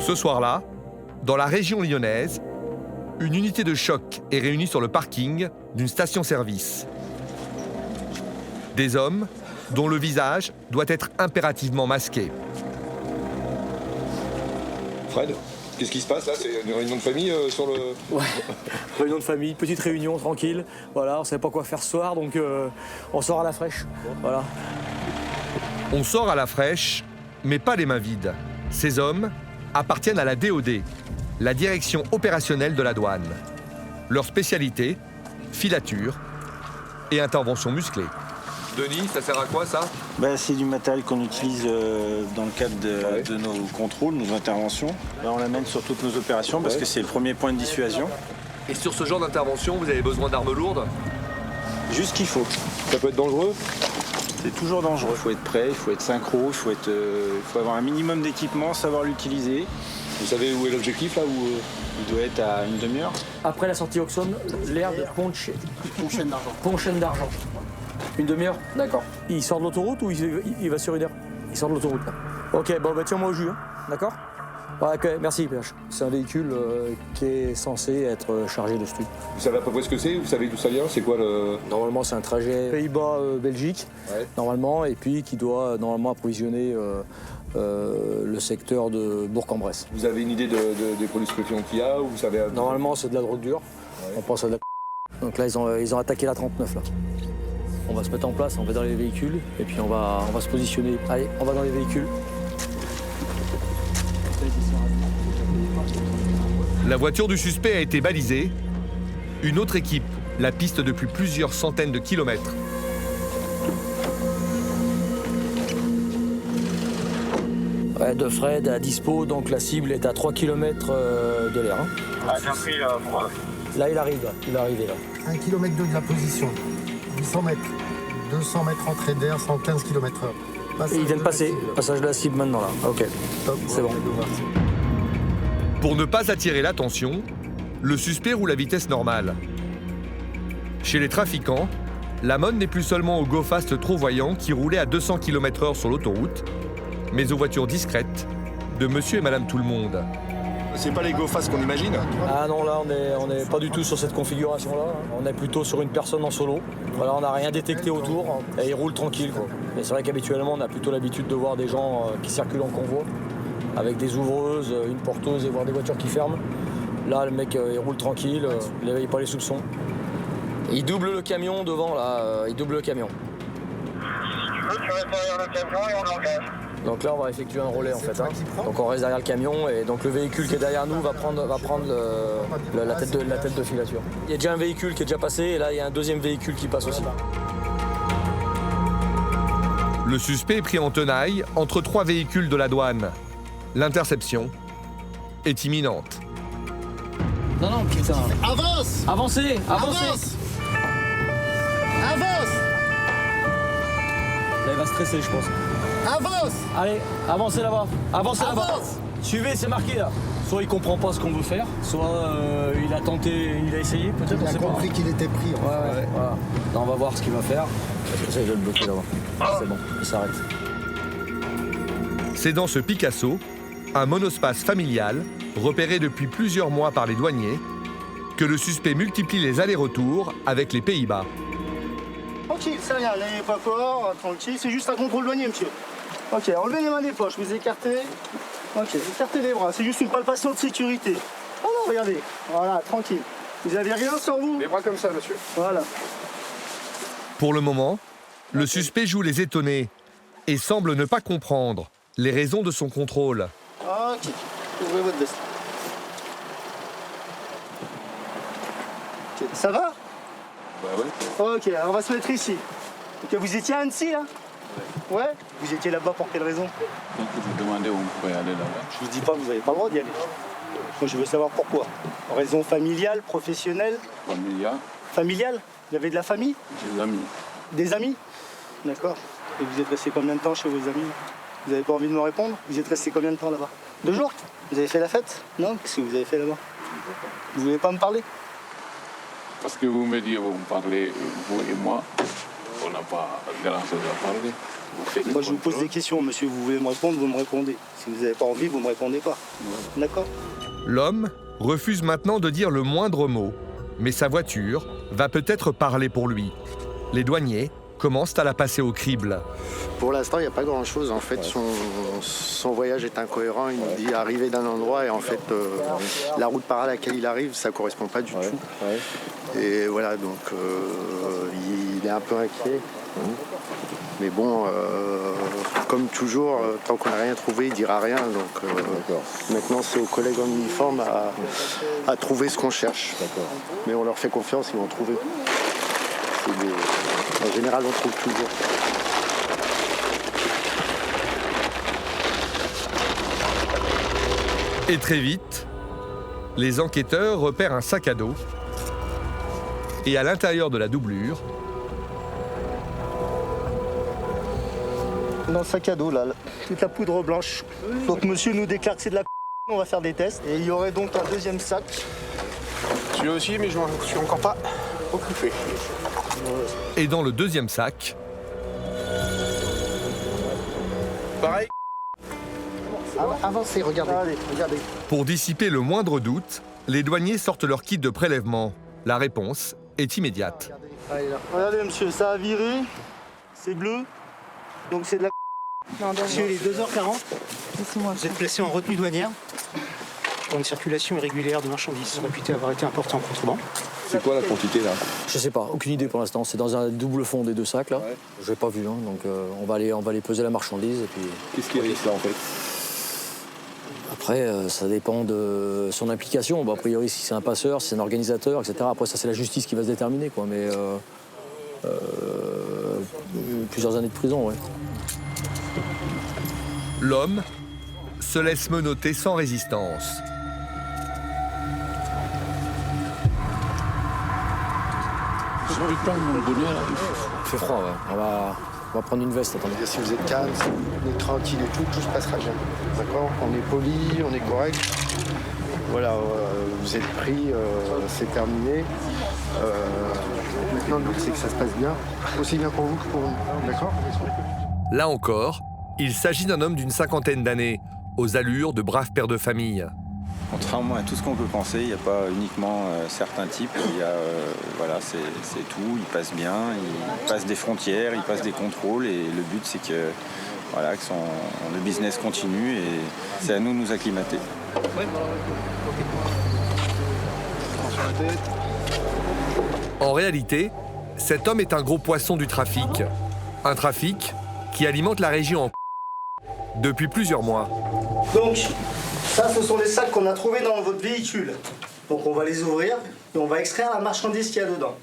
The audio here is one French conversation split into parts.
Ce soir-là, dans la région lyonnaise, une unité de choc est réunie sur le parking d'une station-service. Des hommes dont le visage doit être impérativement masqué. Fred, qu'est-ce qui se passe là? C'est une réunion de famille sur le... Ouais, réunion de famille, petite réunion tranquille. Voilà, on ne savait pas quoi faire ce soir, donc on sort à la fraîche. Voilà. On sort à la fraîche, mais pas les mains vides. Ces hommes appartiennent à la DOD, la direction opérationnelle de la douane. Leur spécialité, filature et intervention musclée. Denis, ça sert à quoi ça? C'est du matériel qu'on utilise dans le cadre de nos contrôles, nos interventions. Là, on l'amène sur toutes nos opérations parce que c'est le premier point de dissuasion. Et sur ce genre d'intervention, vous avez besoin d'armes lourdes? Juste ce qu'il faut. Ça peut être dangereux? C'est toujours dangereux. Il faut être prêt, il faut être synchro, il faut avoir un minimum d'équipement, savoir l'utiliser. Vous savez où est l'objectif là où... Il doit être à une demi-heure. Après la sortie Auxonne, l'air de Pontchaine d'Argent. Une demi-heure? D'accord. Il sort de l'autoroute ou il va sur une heure? Il sort de l'autoroute là. Ok, tiens-moi au jus, hein. D'accord? Ouais, ok, merci PH. C'est un véhicule qui est censé être chargé de stup. Vous savez à peu près ce que c'est? Vous savez d'où ça vient? C'est quoi le... Normalement, c'est un trajet Pays-Bas-Belgique, normalement, et puis qui doit normalement approvisionner le secteur de Bourg-en-Bresse. Vous avez une idée des produits stupéfiants qu'il y a ou vous savez... Normalement, c'est de la drogue dure. On pense à de la... Donc là, ils ont attaqué la 39 là. On va se mettre en place, on va dans les véhicules, et puis on va se positionner. Allez, on va dans les véhicules. La voiture du suspect a été balisée. Une autre équipe la piste depuis plusieurs centaines de kilomètres. Ouais, de Fred à dispo, donc la cible est à 3 km de l'air. Hein. J'ai pris là. Là, il arrive, il est arrivé là. 1 km de la position, 800 mètres, 200 mètres entrée d'air, 115 km/h. Et il vient de passer, passage de la cible maintenant là. Ok, c'est bon. Pour ne pas attirer l'attention, le suspect roule à vitesse normale. Chez les trafiquants, l'amende n'est plus seulement aux go fast trop voyants qui roulaient à 200 km/h sur l'autoroute, mais aux voitures discrètes de monsieur et madame tout-le-monde. C'est pas les go fast qu'on imagine? Ah non, là on est pas du tout sur cette configuration-là. On est plutôt sur une personne en solo. Voilà, on n'a rien détecté autour et il roule tranquille, quoi. Mais c'est vrai qu'habituellement on a plutôt l'habitude de voir des gens qui circulent en convoi, avec des ouvreuses, une porteuse et voir des voitures qui ferment. Là, le mec, il roule tranquille, il n'éveille pas les soupçons. Et il double le camion devant, là, il double le camion. Tu restes derrière le camion et on engage. Donc là, on va effectuer un relais, en fait. Hein. Donc on reste derrière le camion et donc le véhicule qui est derrière nous va prendre la tête de filature. Il y a déjà un véhicule qui est déjà passé et là, il y a un deuxième véhicule qui passe aussi. Le suspect est pris en tenaille entre 3 véhicules de la douane. L'interception est imminente. Non, putain. Avance! Avancez! Avance! Avance! Là, il va stresser, je pense. Avance! Allez, avancez là-bas. Avancez là-bas. Avance! Suivez, c'est marqué là. Soit il comprend pas ce qu'on veut faire, soit il a tenté, il a essayé, peut-être, on Il a sait pas. compris qu'il était pris. Ouais. Voilà. Là, on va voir ce qu'il va faire. J'essaie de le bloquer là-bas. C'est bon, il s'arrête. C'est dans ce Picasso, un monospace familial, repéré depuis plusieurs mois par les douaniers, que le suspect multiplie les allers-retours avec les Pays-Bas. Tranquille, c'est rien, n'ayez pas peur, tranquille, c'est juste un contrôle douanier, monsieur. Ok, enlevez les mains des poches, vous écartez. Ok, écartez les bras, c'est juste une palpation de sécurité. Oh non, regardez, voilà, tranquille. Vous avez rien sur vous? Les bras comme ça, monsieur. Voilà. Pour le moment, le suspect joue les étonnés et semble ne pas comprendre les raisons de son contrôle. Ok, ouvrez votre veste. Ok, ça va? Bah ouais. Ok, alors on va se mettre ici. Ok, vous étiez à Annecy, là? Ouais. Vous étiez là-bas pour quelle raison? Donc vous demandez où on pourrait aller là-bas. Je vous dis pas que vous n'avez pas le droit d'y aller. Moi, je veux savoir pourquoi. Raison familiale, professionnelle? Familia, Familiale? Vous avez de la famille? des amis. Des amis? D'accord. Et vous êtes resté combien de temps chez vos amis? Vous n'avez pas envie de me répondre? Vous êtes resté combien de temps là-bas? 2 jours? Vous avez fait la fête? Non? Qu'est-ce que vous avez fait là-bas? Vous voulez pas me parler? Parce que vous me dites, vous me parlez, vous et moi, on n'a pas grand-chose à parler. Moi, je vous pose des questions, monsieur. Vous voulez me répondre, vous me répondez. Si vous n'avez pas envie, vous me répondez pas. D'accord? L'homme refuse maintenant de dire le moindre mot, mais sa voiture va peut-être parler pour lui. Les douaniers commencent à la passer au crible. Pour l'instant, il n'y a pas grand-chose. En fait, son voyage est incohérent. Il nous dit arriver d'un endroit et en fait, la route par laquelle il arrive, ça ne correspond pas du tout. Et voilà, donc il est un peu inquiet. Mais bon, comme toujours, tant qu'on n'a rien trouvé, il ne dira rien. Donc maintenant, c'est aux collègues en uniforme à trouver ce qu'on cherche. Mais on leur fait confiance, ils vont trouver. En général, on trouve toujours. Et très vite, les enquêteurs repèrent un sac à dos. Et à l'intérieur de la doublure, Dans le sac à dos, là, toute la poudre blanche. Donc monsieur nous déclare que c'est de la on va faire des tests. Et il y aurait donc un deuxième sac. Celui-là aussi, mais je m'en suis encore pas occupé. et dans le deuxième sac, Pareil. Avancez, regardez. Allez, regardez. pour dissiper le moindre doute, les douaniers sortent leur kit de prélèvement. La réponse est immédiate. Allez, là. Regardez monsieur, ça a viré. C'est bleu. Donc c'est de la Monsieur, il est 2h40. Vous êtes placé en retenue douanière pour une circulation irrégulière de marchandises réputée avoir été importée en contrebande. C'est quoi la quantité là? Je sais pas, aucune idée pour l'instant. C'est dans un double fond des deux sacs là. Ouais. Je l'ai pas vu, hein, donc on va aller peser la marchandise et puis Qu'est-ce qui risque là en fait? après ça dépend de son implication. Bon, a priori si c'est un passeur, si c'est un organisateur, etc. Après ça c'est la justice qui va se déterminer quoi. Mais plusieurs années de prison, ouais. L'homme se laisse menotter sans résistance. Il fait froid, ouais. On va prendre une veste, attendez. Si vous êtes calme, si vous êtes tranquille et tout se passera bien. D'accord? On est poli, on est correct. Voilà, vous êtes pris, c'est terminé. Maintenant, le but, c'est que ça se passe bien. Aussi bien pour vous que pour nous. D'accord? Là encore, il s'agit d'un homme d'une cinquantaine d'années, aux allures de brave père de famille. Contrairement à tout ce qu'on peut penser, il n'y a pas uniquement certains types. Il y a, voilà, c'est tout. Ils passent bien, ils passent des frontières, ils passent des contrôles. Et le but, c'est que, voilà, que le business continue et c'est à nous de nous acclimater. En réalité, cet homme est un gros poisson du trafic. Un trafic qui alimente la région depuis plusieurs mois. Donc, ça, ce sont les sacs qu'on a trouvés dans votre véhicule. Donc, on va les ouvrir et on va extraire la marchandise qu'il y a dedans.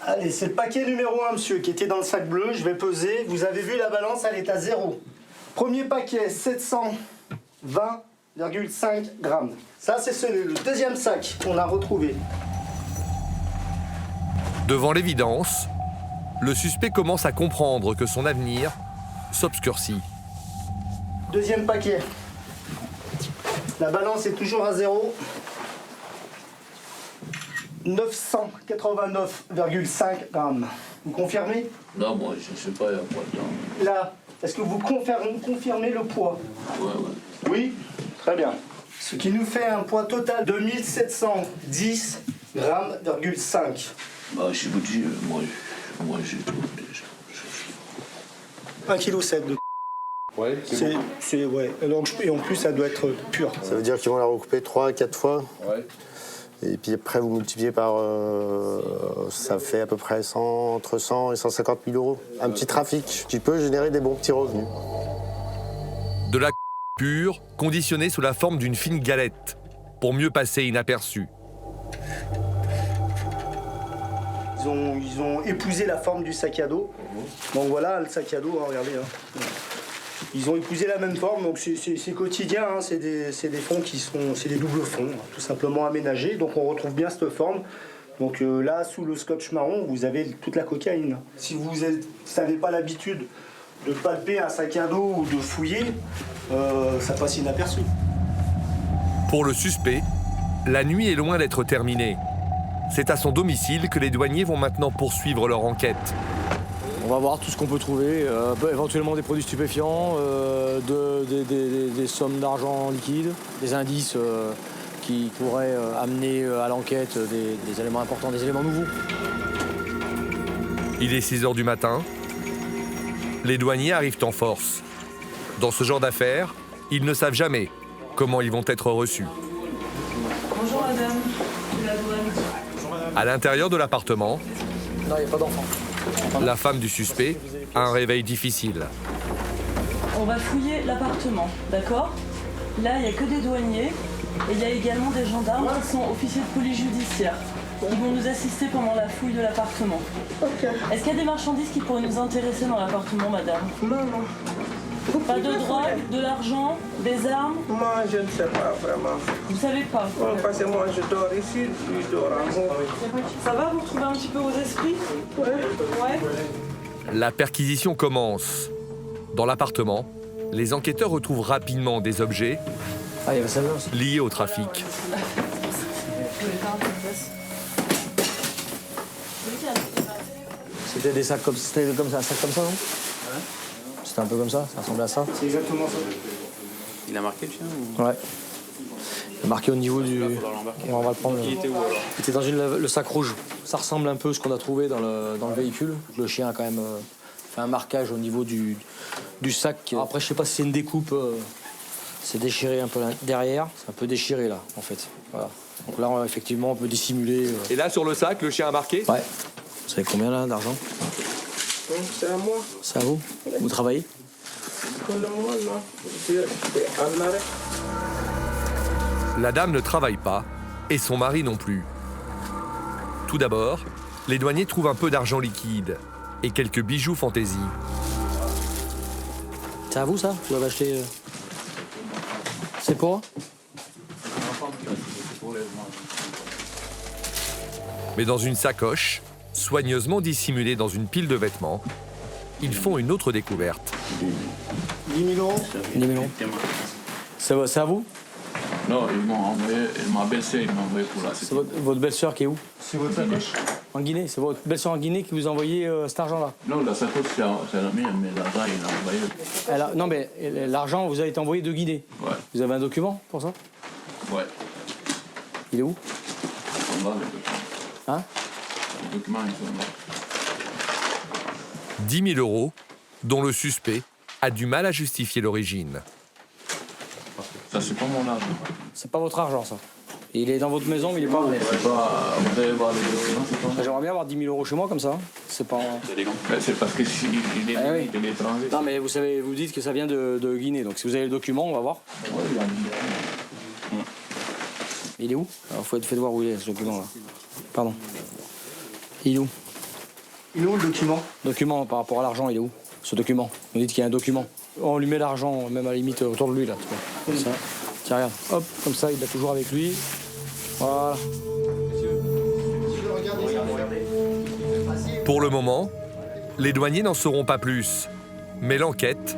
Allez, c'est le paquet numéro 1, monsieur, qui était dans le sac bleu. Je vais peser. Vous avez vu, la balance, elle est à 0. Premier paquet, 720,5 grammes. Ça, c'est le deuxième sac qu'on a retrouvé. Devant l'évidence, le suspect commence à comprendre que son avenir s'obscurcit. Deuxième paquet. La balance est toujours à 0. 989,5 grammes. Vous confirmez? Non, moi, je ne sais pas, il n'y a pas de temps. Là, est-ce que vous confirmez le poids? Ouais. Oui, très bien. Ce qui nous fait un poids total de 1710 grammes, 5. Bah, je vous dis, moi j'ai tout déjà. 1,7 kg de Ouais, ouais. Et en plus, ça doit être pur. Ça veut dire qu'ils vont la recouper 3 à 4 fois. Ouais. Et puis après, vous multipliez par... ça fait à peu près entre 100 et 150 000 euros. Un petit trafic qui peut générer des bons petits revenus. De la pure, conditionnée sous la forme d'une fine galette, pour mieux passer inaperçu. Ils ont épousé la forme du sac à dos. Donc voilà, le sac à dos, hein, regardez. Hein. Ils ont épousé la même forme, donc c'est quotidien, hein, c'est des fonds c'est des doubles fonds, hein, tout simplement aménagés. Donc on retrouve bien cette forme. Donc là, sous le scotch marron, vous avez toute la cocaïne. Si vous n'avez pas l'habitude de palper un sac à dos ou de fouiller, ça passe inaperçu. Pour le suspect, la nuit est loin d'être terminée. C'est à son domicile que les douaniers vont maintenant poursuivre leur enquête. On va voir tout ce qu'on peut trouver, éventuellement des produits stupéfiants, des sommes d'argent liquide, des indices qui pourraient amener à l'enquête des éléments importants, des éléments nouveaux. Il est 6 h du matin. Les douaniers arrivent en force. Dans ce genre d'affaires, ils ne savent jamais comment ils vont être reçus. Bonjour madame, de la douane. À l'intérieur de l'appartement, Non, il n'y a pas d'enfant. la femme du suspect a un réveil difficile. On va fouiller l'appartement, d'accord? Là, il n'y a que des douaniers et il y a également des gendarmes qui sont officiers de police judiciaire. Ils vont nous assister pendant la fouille de l'appartement. Est-ce qu'il y a des marchandises qui pourraient nous intéresser dans l'appartement, madame? Non. Pas de drogue, de l'argent, des armes? Moi, je ne sais pas vraiment. Vous savez pas? Non, parce que moi, je dors ici, lui dort en haut. Ça va, vous retrouvez un petit peu vos esprits? Ouais. Ouais. La perquisition commence. Dans l'appartement, les enquêteurs retrouvent rapidement des objets Ah, il y avait celle-là aussi. liés au trafic. C'était des sacs comme ça, un sac comme ça, non? C'était un peu comme ça ressemblait à ça. C'est exactement ça. Il a marqué le chien Ouais. Il est marqué au niveau du... On va le prendre. Il était où alors? Il était dans le sac rouge. Ça ressemble un peu à ce qu'on a trouvé dans le véhicule. Le chien a quand même fait un marquage au niveau du sac. Après, je sais pas si c'est une découpe. C'est déchiré un peu derrière. C'est un peu déchiré là, en fait. Voilà. Donc là, effectivement, on peut dissimuler. Et là, sur le sac, le chien a marqué? Ouais. Vous savez combien là d'argent? C'est à moi. C'est à vous? Vous travaillez? Pour le moment, non. Je suis en arrêt. La dame ne travaille pas et son mari non plus. Tout d'abord, les douaniers trouvent un peu d'argent liquide et quelques bijoux fantaisie. C'est à vous ça? Vous l'avez acheté? C'est pour? Mais dans une sacoche, soigneusement dissimulée dans une pile de vêtements, ils font une autre découverte. 10 000 euros. 10 000 euros. C'est à vous? Non, ils m'ont envoyé, ma belle-sœur m'a envoyé pour la C'est votre belle-sœur qui est où? C'est votre sacoche. En Guinée. C'est votre belle-sœur en Guinée qui vous a envoyé cet argent-là? Non, la sacoche, c'est la mienne, mais l'argent, il l'a envoyé. Non, mais l'argent vous a été envoyé de Guinée. Ouais. Vous avez un document pour ça? Ouais. Il est où? On va, les documents. Hein? Les documents, ils sont là. 10 000 euros dont le suspect a du mal à justifier l'origine. Ça, c'est pas mon argent. C'est pas votre argent, ça. Il est dans votre maison, mais il est pas à vous. C'est pas... Vous allez voir les documents, c'est pas moi. J'aimerais bien avoir 10 000 euros chez moi comme ça. C'est pas. Mais c'est parce que il est Ah oui. de l'étranger. Non, mais vous savez, vous dites que ça vient de Guinée. Donc si vous avez le document, on va voir. Ouais, il a mis. Il est où? Alors, faites voir où il est ce document-là. Pardon. Il est où? Il est où le document? Document par rapport à l'argent, il est où? Ce document. Vous dites qu'il y a un document. On lui met l'argent, même à la limite autour de lui, là. Tu vois. Comme ça. Tiens, regarde. Hop, comme ça, il l'a toujours avec lui. Voilà. Pour le moment, les douaniers n'en sauront pas plus. Mais l'enquête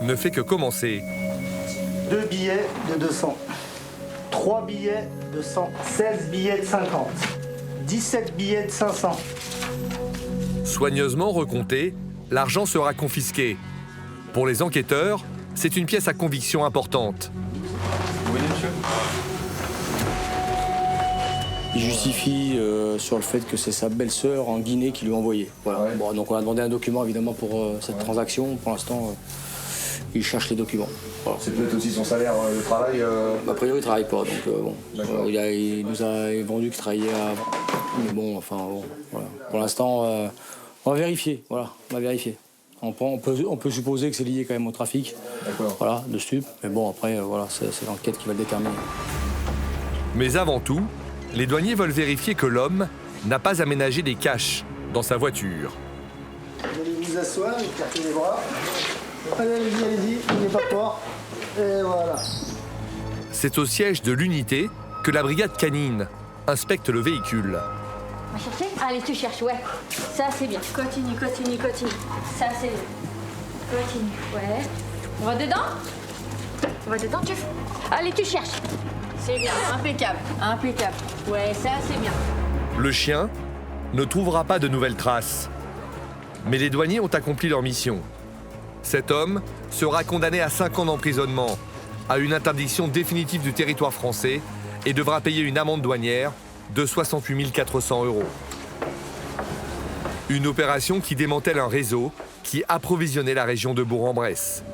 ne fait que commencer. 2 billets de 200. 3 billets de 100. 16 billets de 50. 17 billets de 500. Soigneusement recompté, l'argent sera confisqué. Pour les enquêteurs, c'est une pièce à conviction importante. Oui, monsieur. Il justifie sur le fait que c'est sa belle-sœur en Guinée qui lui a envoyé. Voilà. Ouais. Bon, donc on a demandé un document évidemment pour cette transaction. Pour l'instant, il cherche les documents. Voilà. C'est peut-être aussi son salaire de travail. A priori, il travaille pas, donc bon. Il nous a vendu qu'il travaillait avant. Mais bon, enfin bon, voilà. Pour l'instant, on va vérifier. Voilà, on va vérifier. On peut supposer que c'est lié quand même au trafic. D'accord. Voilà, de stupes. Mais bon, après, voilà, c'est l'enquête qui va le déterminer. Mais avant tout, les douaniers veulent vérifier que l'homme n'a pas aménagé des caches dans sa voiture. Vous allez vous asseoir, écartez les bras. Allez, allez-y, n'ayez pas peur. Et voilà. C'est au siège de l'unité que la brigade canine inspecte le véhicule. On va chercher? Allez, tu cherches, ouais. Ça, c'est bien. Continue, continue, continue. Ça, c'est bien. Continue, ouais. On va dedans? On va dedans, tu... Allez, tu cherches. C'est bien, impeccable, impeccable. Ouais, ça, c'est bien. Le chien ne trouvera pas de nouvelles traces. Mais les douaniers ont accompli leur mission. Cet homme sera condamné à 5 ans d'emprisonnement, à une interdiction définitive du territoire français et devra payer une amende douanière de 68 400 €. Une opération qui démantèle un réseau qui approvisionnait la région de Bourg-en-Bresse.